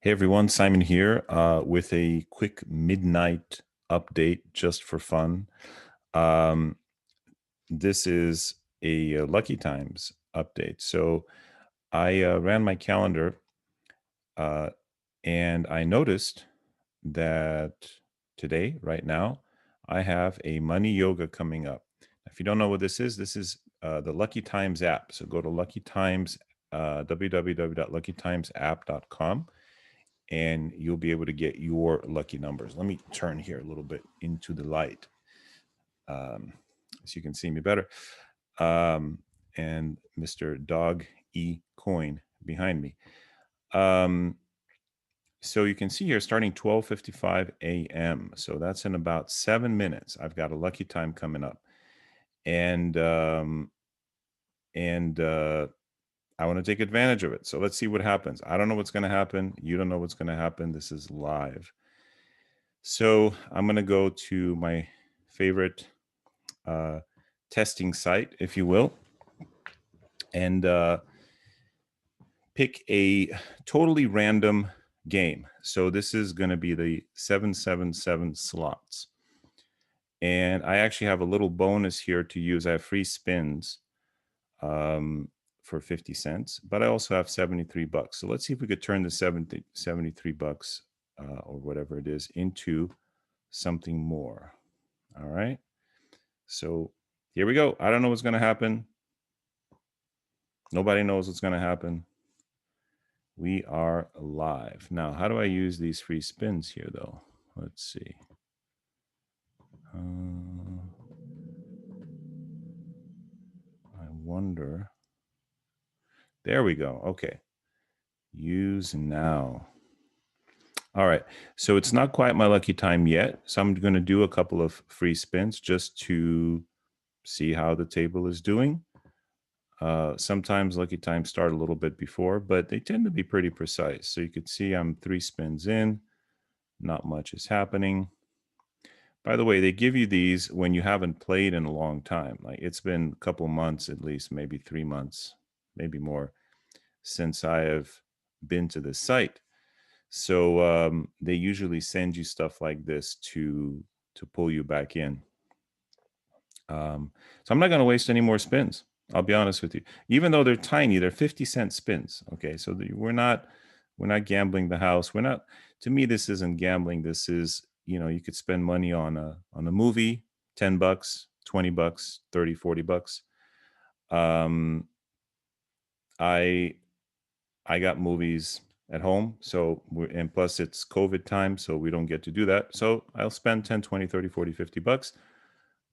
Hey everyone, Simon here with a quick midnight update just for fun. Um, this is a Lucky Times update. So I ran my calendar uh, and I noticed that today, right now, I have a money yoga coming up. If you don't know what this is the Lucky Times app. So go to Lucky Times, www.luckytimesapp.com, and you'll be able to get your lucky numbers. Let me turn here a little bit into the light so you can see me better. And Mr. Dog E Coin behind me. So you can see here starting 12:55 a.m. So that's in about 7 minutes. I've got a lucky time coming up. And I want to take advantage of it. So let's see what happens. I don't know what's going to happen. You don't know what's going to happen. This is live. So I'm going to go to my favorite testing site, if you will, and pick a totally random game. So this is going to be the 777 slots. And I actually have a little bonus here to use. I have free spins for 50 cents, but I also have 73 bucks. So let's see if we could turn the 73 bucks or whatever it is into something more. All right. So here we go. I don't know what's going to happen. Nobody knows what's going to happen. We are live. Now, how do I use these free spins here, though? Let's see. I wonder. There we go. Okay. Use now. All right. So it's not quite my lucky time yet. So I'm going to do a couple of free spins just to see how the table is doing. Sometimes lucky times start a little bit before, but they tend to be pretty precise. So you could see I'm 3 spins in. Not much is happening. By the way, they give you these when you haven't played in a long time. Like it's been a couple months at least, maybe 3 months, maybe more, since I have been to this site. So they usually send you stuff like this to pull you back in. So I'm not going to waste any more spins. I'll be honest with you. Even though they're tiny, they're 50-cent spins. Okay, so we're not gambling the house. We're not. To me, this isn't gambling. This is, you could spend money on a movie, $10, $20, 30, 40 bucks. I got movies at home, so and plus it's COVID time, so we don't get to do that. So I'll spend 10, 20, 30, 40, 50 bucks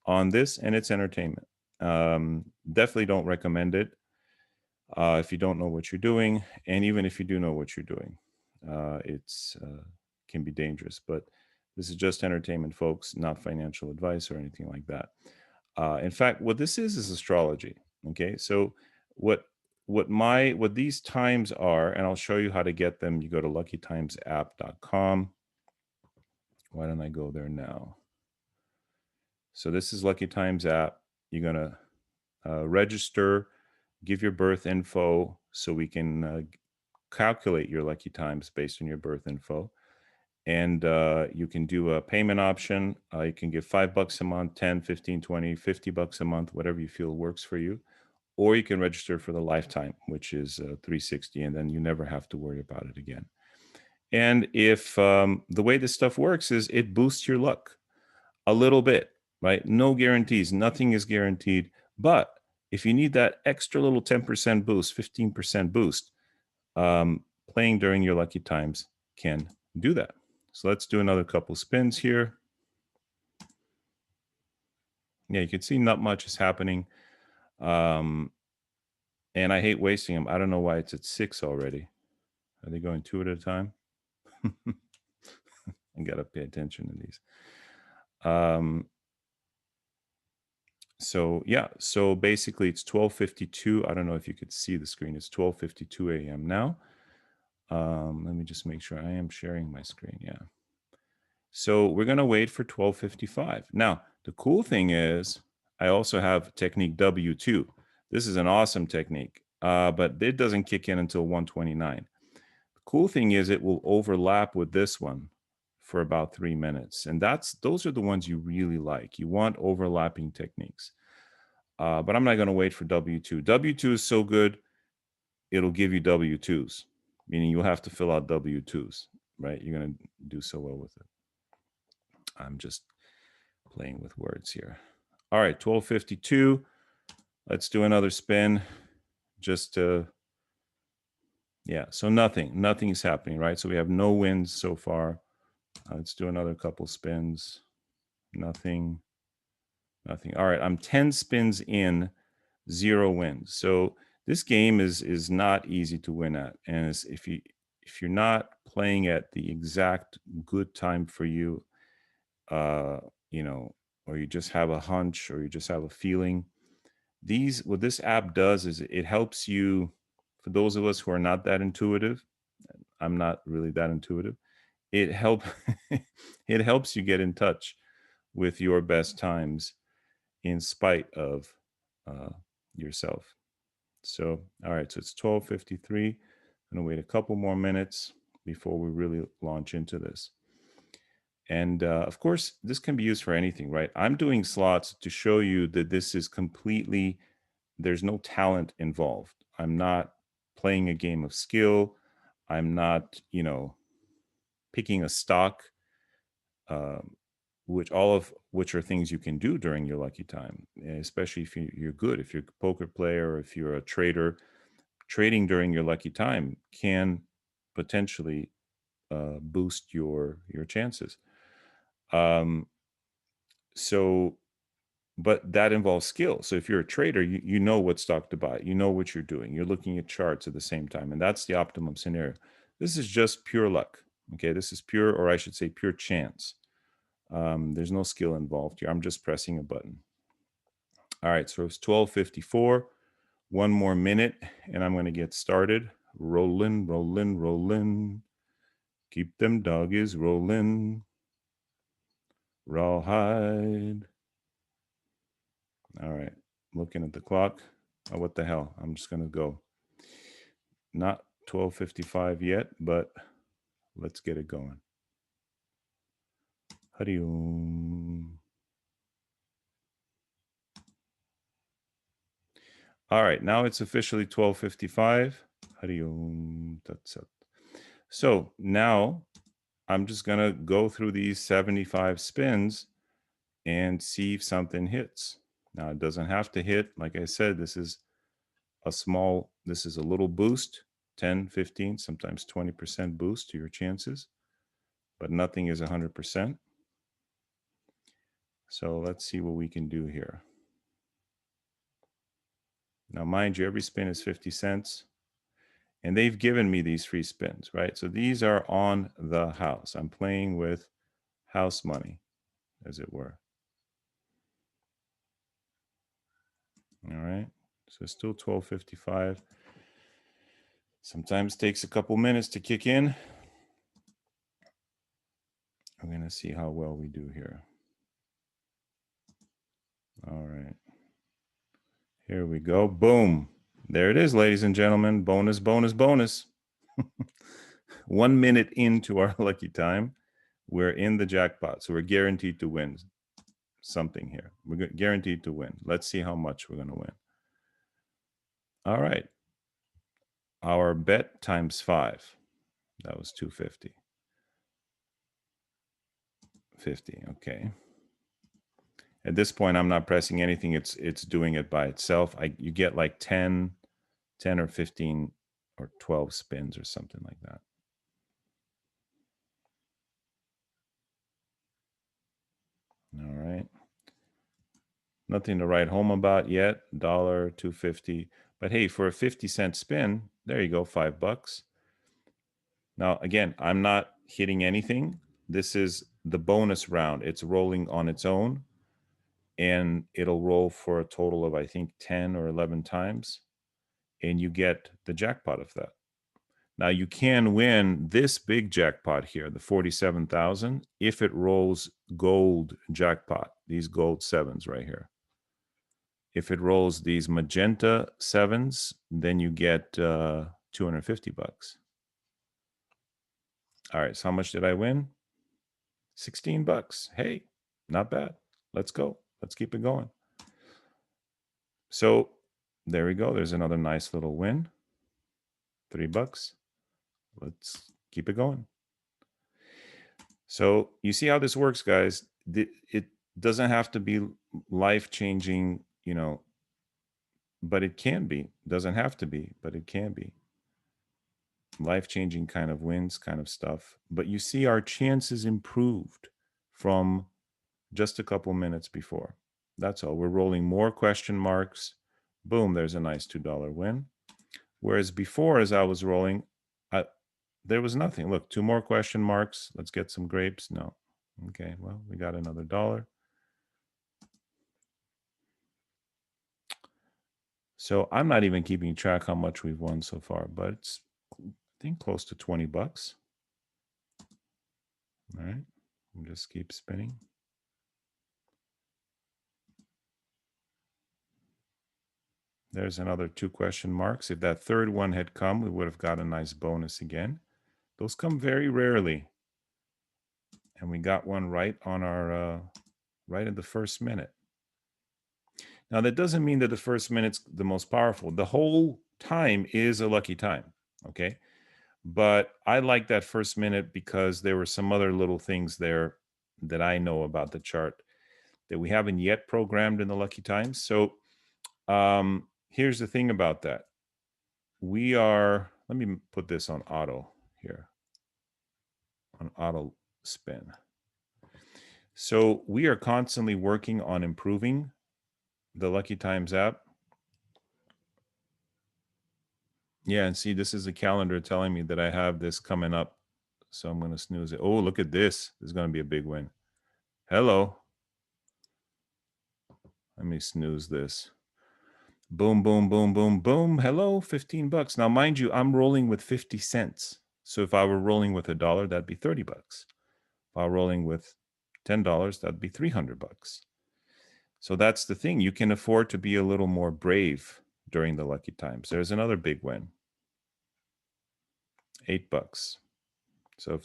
on this, and it's entertainment. Definitely don't recommend it if you don't know what you're doing, and even if you do know what you're doing, it's can be dangerous. But this is just entertainment, folks, not financial advice or anything like that. In fact, what this is astrology. Okay, so what these times are, and I'll show you how to get them. You go to luckytimesapp.com. Why don't I go there now? So this is Lucky Times app. You're gonna register, give your birth info so we can calculate your lucky times based on your birth info. And you can do a payment option. You can give $5 a month, 10, 15, 20, 50 bucks a month, whatever you feel works for you. Or you can register for the lifetime, which is $360, and then you never have to worry about it again. And if the way this stuff works is it boosts your luck a little bit, right? No guarantees, nothing is guaranteed. But if you need that extra little 10% boost, 15% boost, playing during your lucky times can do that. So let's do another couple spins here. Yeah, you can see not much is happening. And I hate wasting them. I don't know why it's at 6 already. Are they going 2 at a time? I got to pay attention to these. So yeah, so basically it's 12:52. I don't know if you could see the screen. It's 12:52 a.m. now. Let me just make sure I am sharing my screen. Yeah. So we're going to wait for 12:55. Now, the cool thing is I also have technique W2. This is an awesome technique, but it doesn't kick in until 129. The Cool thing is it will overlap with this one for about 3 minutes. And those are the ones you really like. You want overlapping techniques. But I'm not going to wait for W2. W2 is so good, it'll give you W2s, meaning you'll have to fill out W2s, right? You're going to do so well with it. I'm just playing with words here. All right, 1252. Let's do another spin just to, yeah, so nothing is happening, right? So we have no wins so far. Let's do another couple spins. Nothing. All right, I'm 10 spins in, 0 wins. So this game is not easy to win at, and if you're not playing at the exact good time for you, you know, or you just have a hunch, or you just have a feeling, what this app does is it helps you. For those of us who are not that intuitive, I'm not really that intuitive. It it helps you get in touch with your best times in spite of yourself. So, all right, so it's 12:53. I'm gonna wait a couple more minutes before we really launch into this. And of course, this can be used for anything, right? I'm doing slots to show you that this is completely, there's no talent involved. I'm not playing a game of skill. I'm not, picking a stock, all of which are things you can do during your lucky time, especially if you're good, if you're a poker player, or if you're a trader. Trading during your lucky time can potentially boost your chances. Um, so, but that involves skill. So if you're a trader, you know what stock to buy, you know what you're doing. You're looking at charts at the same time, and that's the optimum scenario. This is just pure luck. Okay, this is pure, or I should say, pure chance. There's no skill involved here. I'm just pressing a button. All right, so it's 12:54. One more minute, and I'm going to get started. Rolling, rolling, rolling. Keep them doggies rolling. Rawhide. All right, looking at the clock. Oh, what the hell? I'm just going to go. Not 12:55 yet, but let's get it going. Hari-om. All right, now it's officially 12:55. Hari-om. That's it. So now I'm just going to go through these 75 spins and see if something hits. Now, it doesn't have to hit. Like I said, this is a little boost, 10, 15, sometimes 20% boost to your chances, but nothing is 100%. So let's see what we can do here. Now, mind you, every spin is 50 cents. And they've given me these free spins, right? So these are on the house. I'm playing with house money, as it were. All right. So it's still 12:55. Sometimes takes a couple minutes to kick in. I'm going to see how well we do here. All right. Here we go. Boom. There it is, ladies and gentlemen. Bonus, bonus, bonus. 1 minute into our lucky time, we're in the jackpot. So we're guaranteed to win something here. We're guaranteed to win. Let's see how much we're going to win. All right. Our bet times 5. That was 250. 50. Okay. At this point, I'm not pressing anything. It's doing it by itself. You get like 10 or 15 or 12 spins or something like that. All right. Nothing to write home about yet. $2.50. But hey, for a 50-cent spin, there you go, $5. Now, again, I'm not hitting anything. This is the bonus round. It's rolling on its own, and it'll roll for a total of, I think, 10 or 11 times, and you get the jackpot of that. Now, you can win this big jackpot here, the 47,000, if it rolls gold jackpot, these gold sevens right here. If it rolls these magenta sevens, then you get $250. All right, so how much did I win? 16 bucks. Hey, not bad. Let's go. Let's keep it going. So there we go. There's another nice little win. $3. Let's keep it going. So you see how this works, guys. It doesn't have to be life-changing, but it can be. Doesn't have to be, but it can be. Life-changing kind of wins, kind of stuff. But you see our chances improved from just a couple minutes before. That's all. We're rolling more question marks. Boom, there's a nice $2 win. Whereas before, as I was rolling, there was nothing. Look, 2 more question marks. Let's get some grapes. No. Okay, well, we got another $1. So I'm not even keeping track how much we've won so far, but it's, I think, close to 20 bucks. All right, we'll just keep spinning. There's another 2 question marks. If that third one had come, we would have got a nice bonus again. Those come very rarely. And we got one right on our, right in the first minute. Now, that doesn't mean that the first minute's the most powerful. The whole time is a lucky time, okay? But I like that first minute because there were some other little things there that I know about the chart that we haven't yet programmed in the lucky times. So here's the thing about that. Let me put this on auto here, on auto spin. So we are constantly working on improving the Lucky Times app. Yeah, and see, this is a calendar telling me that I have this coming up. So I'm going to snooze it. Oh, look at this. This is going to be a big win. Hello. Let me snooze this. Boom, boom, boom, boom, boom. Hello, 15 bucks. Now, mind you, I'm rolling with 50 cents. So if I were rolling with $1, that'd be 30 bucks. If I were rolling with $10, that'd be 300 bucks. So that's the thing. You can afford to be a little more brave during the lucky times. There's another big win. 8 bucks. So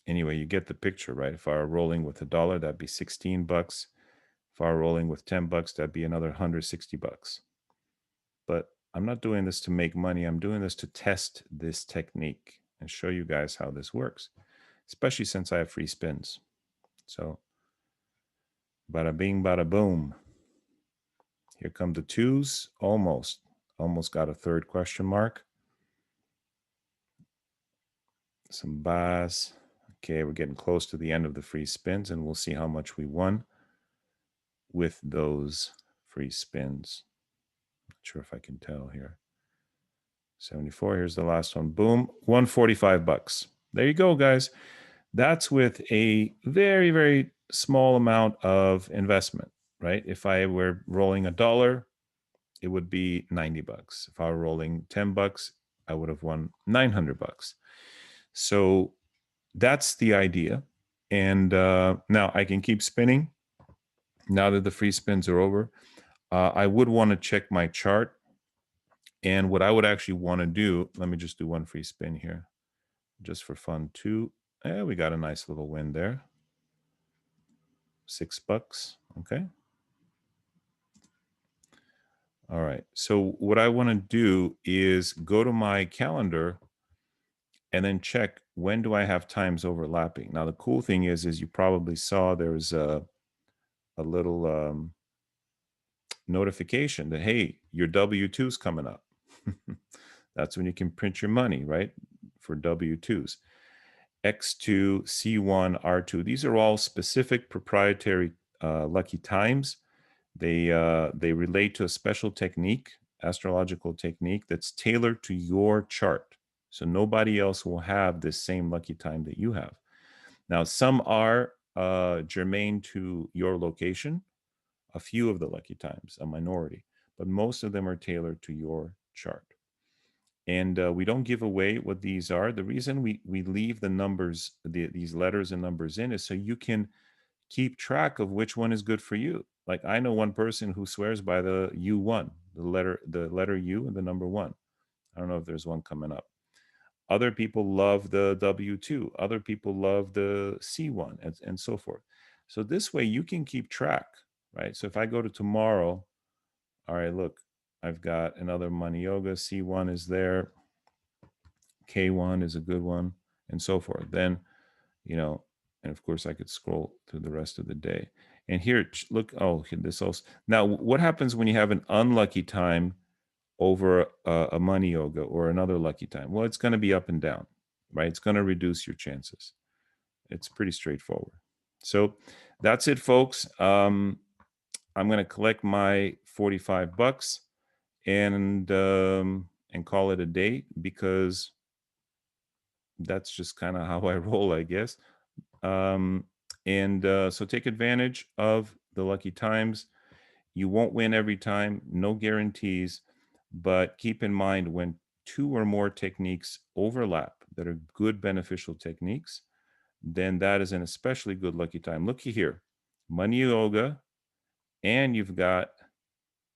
anyway, you get the picture, right? If I were rolling with $1, that'd be 16 bucks. If I were rolling with 10 bucks, that'd be another 160 bucks. But I'm not doing this to make money. I'm doing this to test this technique and show you guys how this works, especially since I have free spins. So bada bing, bada boom. Here come the 2s. Almost got a third question mark. Some buys. Okay, we're getting close to the end of the free spins, and we'll see how much we won with those free spins. Not sure if I can tell here. 74, here's the last one. Boom, 145 bucks. There you go, guys. That's with a very, very small amount of investment, right? If I were rolling $1, it would be 90 bucks. If I were rolling 10 bucks, I would have won 900 bucks. So that's the idea. And now I can keep spinning. Now that the free spins are over, I would want to check my chart. And what I would actually want to do, let me just do one free spin here, just for fun too. We got a nice little win there. 6 bucks. Okay. All right. So what I want to do is go to my calendar and then check when do I have times overlapping. Now, the cool thing is you probably saw there's a little notification that, hey, your W-2's coming up. That's when you can print your money, right? For W-2s. X2, C1, R2. These are all specific proprietary lucky times. They relate to a special technique, astrological technique that's tailored to your chart. So nobody else will have this same lucky time that you have. Now, some are germane to your location, a few of the lucky times, a minority, but most of them are tailored to your chart. And we don't give away what these are. The reason we leave the numbers, these letters and numbers in, is so you can keep track of which one is good for you. Like I know one person who swears by the U1, the letter U and the number 1. I don't know if there's one coming up. Other people love the W2. Other people love the C1 and so forth. So this way you can keep track, right? So if I go to tomorrow, all right, look, I've got another Money Yoga. C1 is there. K1 is a good one, and so forth. Then, you know, and of course I could scroll through the rest of the day. And here, look, oh, this also. Now, what happens when you have an unlucky time over a Money Yoga or another lucky time? Well, it's going to be up and down, right? It's going to reduce your chances. It's pretty straightforward. So that's it, folks. I'm going to collect my 45 bucks and call it a day, because that's just kind of how I roll, I guess. So take advantage of the lucky times. You won't win every time, no guarantees, but keep in mind, when two or more techniques overlap that are good beneficial techniques, then that is an especially good lucky time. Looky here, Money Yoga, and you've got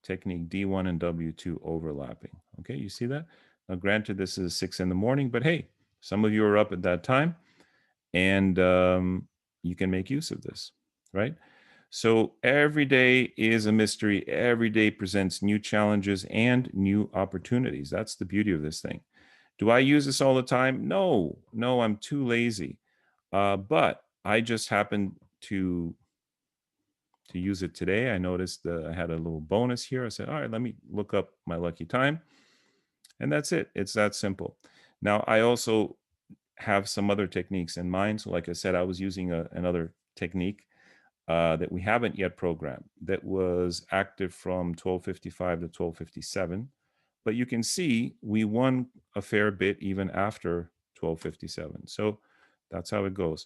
technique D1 and W2 overlapping. Okay, you see that? Now, granted, this is 6 in the morning, but hey, some of you are up at that time, and you can make use of this, right? So every day is a mystery. Every day presents new challenges and new opportunities. That's the beauty of this thing. Do I use this all the time? No, I'm too lazy. But I just happened to use it today. I noticed I had a little bonus here. I said, all right, let me look up my lucky time. And that's it. It's that simple. Now, I also have some other techniques in mind. So like I said, I was using another technique that we haven't yet programmed that was active from 12:55 to 12:57. But you can see we won a fair bit even after 12:57. So that's how it goes.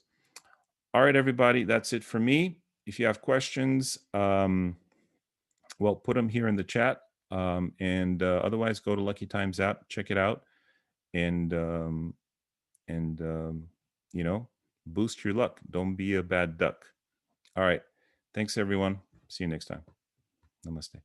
All right, everybody, that's it for me. If you have questions, well, put them here in the chat. Otherwise, go to Lucky Times app, check it out, and and um, you know, boost your luck. Don't be a bad duck. All right. Thanks, everyone. See you next time. Namaste.